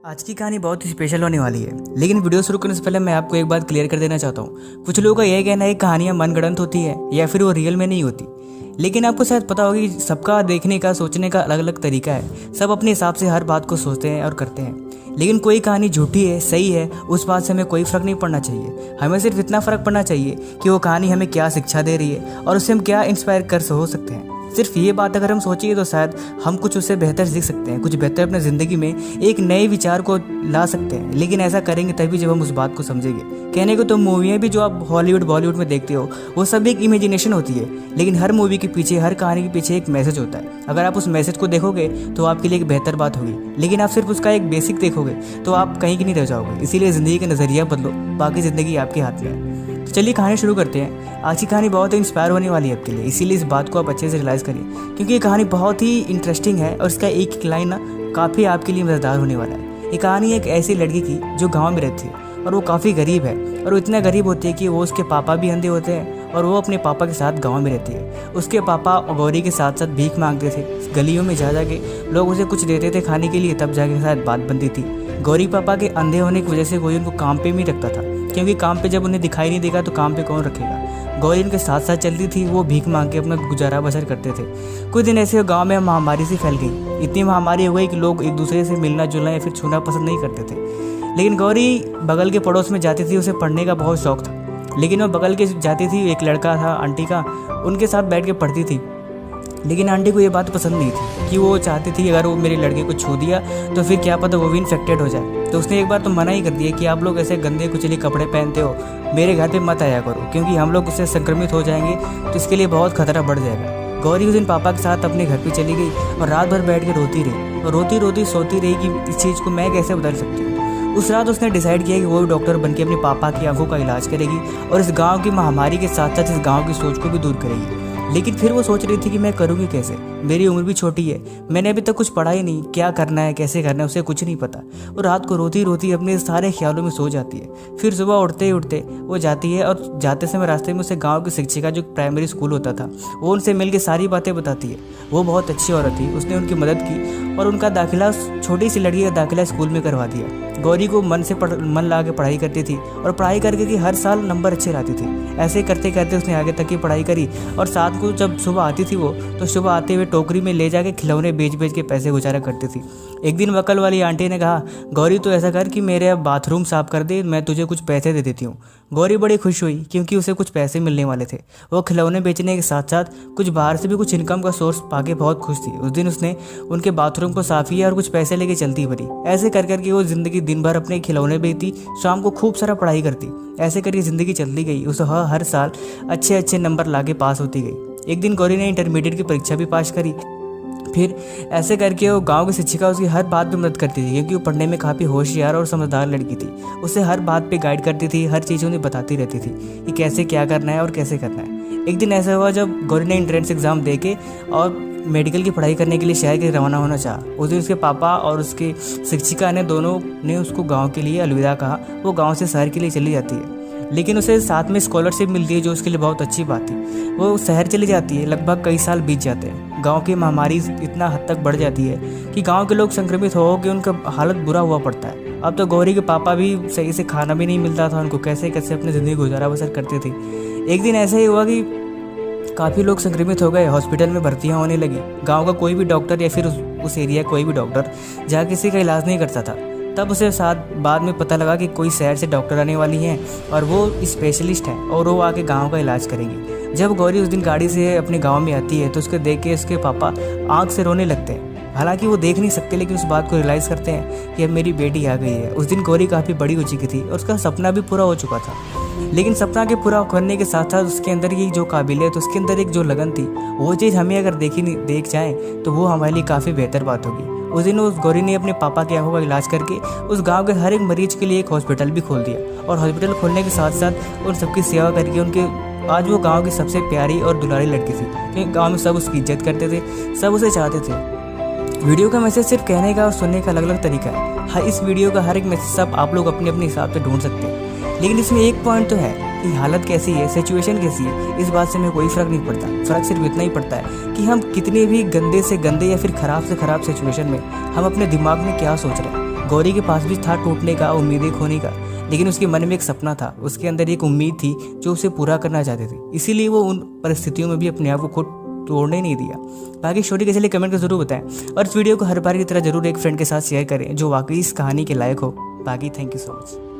आज की कहानी बहुत ही स्पेशल होने वाली है, लेकिन वीडियो शुरू करने से पहले मैं आपको एक बात क्लियर कर देना चाहता हूँ। कुछ लोगों का यह कहना है कि कहानियाँ मनगढ़ंत होती है या फिर वो रियल में नहीं होती, लेकिन आपको शायद पता होगा कि सबका देखने का सोचने का अलग अलग तरीका है। सब अपने हिसाब से हर बात को सोचते हैं और करते हैं, लेकिन कोई कहानी झूठी है सही है उस बात से हमें कोई फ़र्क नहीं पड़ना चाहिए। हमें सिर्फ इतना फ़र्क पड़ना चाहिए कि वो कहानी हमें क्या शिक्षा दे रही है और उससे हम क्या इंस्पायर कर हो सकते हैं। सिर्फ ये बात अगर हम सोचेंगे तो शायद हम कुछ उससे बेहतर सीख सकते हैं, कुछ बेहतर अपने ज़िंदगी में एक नए विचार को ला सकते हैं। लेकिन ऐसा करेंगे तभी जब हम उस बात को समझेंगे। कहने को तो मूवियाँ भी जो आप हॉलीवुड बॉलीवुड में देखते हो वो सब एक इमेजिनेशन होती है, लेकिन हर मूवी के पीछे, हर कहानी के पीछे एक मैसेज होता है। अगर आप उस मैसेज को देखोगे तो आपके लिए एक बेहतर बात होगी, लेकिन आप सिर्फ उसका एक बेसिक देखोगे तो आप कहीं की नहीं रह जाओगे। इसीलिए ज़िंदगी का नज़रिया बदलो, बाकी ज़िंदगी आपके हाथ में है। तो चलिए कहानी शुरू करते हैं। आज की कहानी बहुत ही इंस्पायर होने वाली है आपके लिए, इसीलिए इस बात को आप अच्छे से रियलाइज़ करिए, क्योंकि ये कहानी बहुत ही इंटरेस्टिंग है और इसका एक एक लाइन ना काफ़ी आपके लिए मज़ेदार होने वाला है। ये कहानी एक ऐसी लड़की की जो गांव में रहती है और वो काफ़ी गरीब है, और वो इतना गरीब होती है कि वो उसके पापा भी अंधे होते हैं और वो अपने पापा के साथ गाँव में रहती है। उसके पापा गौरी के साथ साथ भीख मांगते थे, गलियों में जा के लोग उसे कुछ देते थे खाने के लिए, तब जाके शायद बात बनती थी। गौरी पापा के अंधे होने की वजह से कोई उनको काम पे भी रखता था, क्योंकि काम पे जब उन्हें दिखाई नहीं देगा तो काम पे कौन रखेगा। गौरी उनके साथ साथ चलती थी, वो भीख मांग के अपना गुजारा बसर करते थे। कुछ दिन ऐसे गांव में महामारी सी फैल गई, इतनी महामारी हो गई कि लोग एक दूसरे से मिलना जुलना या फिर छूना पसंद नहीं करते थे। लेकिन गौरी बगल के पड़ोस में जाती थी, उसे पढ़ने का बहुत शौक था, लेकिन वो बगल के जाती थी, एक लड़का था आंटी का, उनके साथ बैठ के पढ़ती थी। लेकिन आंटी को ये बात पसंद नहीं थी कि वो चाहती थी अगर वो मेरे लड़के को छू दिया तो फिर क्या पता वो भी इन्फेक्टेड हो जाए। तो उसने एक बार तो मना ही कर दिया कि आप लोग ऐसे गंदे कुचले कपड़े पहनते हो, मेरे घर पे मत आया करो, क्योंकि हम लोग उससे संक्रमित हो जाएंगे तो इसके लिए बहुत खतरा बढ़ जाएगा। गौरी उस दिन पापा के साथ अपने घर पे चली गई और रात भर बैठ के रोती रही और रोती रोती सोती रही कि इस चीज़ को मैं कैसे बदल सकती हूँ। उस रात उसने डिसाइड किया कि वो डॉक्टर बन के अपने पापा की आंखों का इलाज करेगी और इस गाँव की महामारी के साथ साथ इस गाँव की सोच को भी दूर करेगी। लेकिन फिर वो सोच रही थी कि मैं करूँगी कैसे, मेरी उम्र भी छोटी है, मैंने अभी तक कुछ पढ़ा ही नहीं, क्या करना है कैसे करना है उसे कुछ नहीं पता। वो रात को रोती रोती अपने सारे ख्यालों में सो जाती है। फिर सुबह उठते उठते वो जाती है और जाते समय रास्ते में उसे गांव की शिक्षिका जो प्राइमरी स्कूल होता था वो उनसे मिल के सारी बातें बताती है। वो बहुत अच्छी औरत थी, उसने उनकी मदद की और उनका दाखिला, छोटी सी लड़की का दाखिला स्कूल में करवा दिया। गौरी को मन लगा के पढ़ाई करती थी और पढ़ाई करके कि हर साल नंबर अच्छे लाती थी। ऐसे करते करते उसने आगे तक की पढ़ाई करी और साथ को जब सुबह आती थी वो तो सुबह आते हुए टोकरी में ले जाके खिलौने बेच बेच के पैसे गुजारा करती थी। एक दिन वकल वाली आंटी ने कहा, गौरी तो ऐसा कर कि मेरे बाथरूम साफ कर दे, मैं तुझे कुछ पैसे दे देती हूँ। गौरी बड़ी खुश हुई क्योंकि उसे कुछ पैसे मिलने वाले थे। वो खिलौने बेचने के साथ साथ कुछ बाहर से भी कुछ इनकम का सोर्स पाके बहुत खुश थी। उस दिन उसने उनके बाथरूम को साफ किया और कुछ पैसे लेके चलती बनी। ऐसे कर करके वो जिंदगी दिन भर अपने खिलौने बेचती, शाम को खूब सारा पढ़ाई करती। ऐसे करके ज़िंदगी चलती गई। उसे हर साल अच्छे अच्छे नंबर लाके पास होती गई। एक दिन गौरी ने इंटरमीडिएट की परीक्षा भी पास करी। फिर ऐसे करके वो गांव की शिक्षिका उसकी हर बात पे मदद करती थी, क्योंकि वो पढ़ने में काफ़ी होशियार और समझदार लड़की थी। उसे हर बात पे गाइड करती थी, हर चीज़ उन्हें बताती रहती थी कि कैसे क्या करना है और कैसे करना है। एक दिन ऐसा हुआ जब गौरी ने एंट्रेंस एग्ज़ाम दे के और मेडिकल की पढ़ाई करने के लिए शहर के रवाना होना चाहा। उस दिन उसके पापा और उसके शिक्षिका ने दोनों ने उसको गाँव के लिए अलविदा कहा। वो गाँव से शहर के लिए चली जाती है, लेकिन उसे साथ में स्कॉलरशिप मिलती है जो उसके लिए बहुत अच्छी बात थी। वो शहर चली जाती है, लगभग कई साल बीत जाते हैं। गांव की महामारी इतना हद तक बढ़ जाती है कि गांव के लोग संक्रमित हो के उनका हालत बुरा हुआ पड़ता है। अब तो गौरी के पापा भी सही से खाना भी नहीं मिलता था उनको, कैसे कैसे अपनी ज़िंदगी गुजारा बसर करते थे। एक दिन ऐसा ही हुआ कि काफ़ी लोग संक्रमित हो गए, हॉस्पिटल में भर्तियाँ होने लगी। गाँव का कोई भी डॉक्टर या फिर उस एरिया कोई भी डॉक्टर जहाँ किसी का इलाज नहीं करता था। तब उसे बाद में पता लगा कि कोई शहर से डॉक्टर आने वाली हैं और वो स्पेशलिस्ट हैं और वो आके गांव का इलाज करेंगी। जब गौरी उस दिन गाड़ी से अपने गांव में आती है तो उसको देख के उसके पापा आंख से रोने लगते हैं। हालांकि वो देख नहीं सकते, लेकिन उस बात को रियलाइज़ करते हैं कि अब मेरी बेटी आ गई है। उस दिन गौरी काफ़ी बड़ी हो चुकी थी और उसका सपना भी पूरा हो चुका था। लेकिन सपना के पूरा करने के साथ साथ उसके अंदर की जो काबिलियत, उसके अंदर एक जो लगन थी, वो चीज़ हमें अगर देख जाएँ तो वो हमारे लिए काफ़ी बेहतर बात होगी। उस दिन उस गौरी ने अपने पापा की आंखों का इलाज करके उस गांव के हर एक मरीज के लिए एक हॉस्पिटल भी खोल दिया और हॉस्पिटल खोलने के साथ साथ उन सबकी सेवा करके उनके आज वो गांव की सबसे प्यारी और दुलारी लड़की थी, क्योंकि गांव में सब उसकी इज्जत करते थे, सब उसे चाहते थे। वीडियो का मैसेज सिर्फ कहने का और सुनने का अलग अलग तरीका है। इस वीडियो का हर एक मैसेज सब आप लोग अपने अपने हिसाब से ढूंढ सकते हैं, लेकिन इसमें एक पॉइंट तो है कि हालत कैसी है, सिचुएशन कैसी है, इस बात से हमें कोई फ़र्क नहीं पड़ता। फ़र्क सिर्फ इतना ही पड़ता है कि हम कितने भी गंदे से गंदे या फिर ख़राब से ख़राब सिचुएशन में हम अपने दिमाग में क्या सोच रहे हैं। गौरी के पास भी था टूटने का, उम्मीदें खोने का, लेकिन उसके मन में एक सपना था, उसके अंदर एक उम्मीद थी जो उसे पूरा करना चाहती थी। इसीलिए वो उन परिस्थितियों में भी अपने आप को खुद तोड़ने नहीं दिया। बाकी स्टोरी कैसे लगी कमेंट कर जरूर बताएं, और इस वीडियो को हर बार की तरह जरूर एक फ्रेंड के साथ शेयर करें जो वाकई इस कहानी के लायक हो। बाकी थैंक यू सो मच।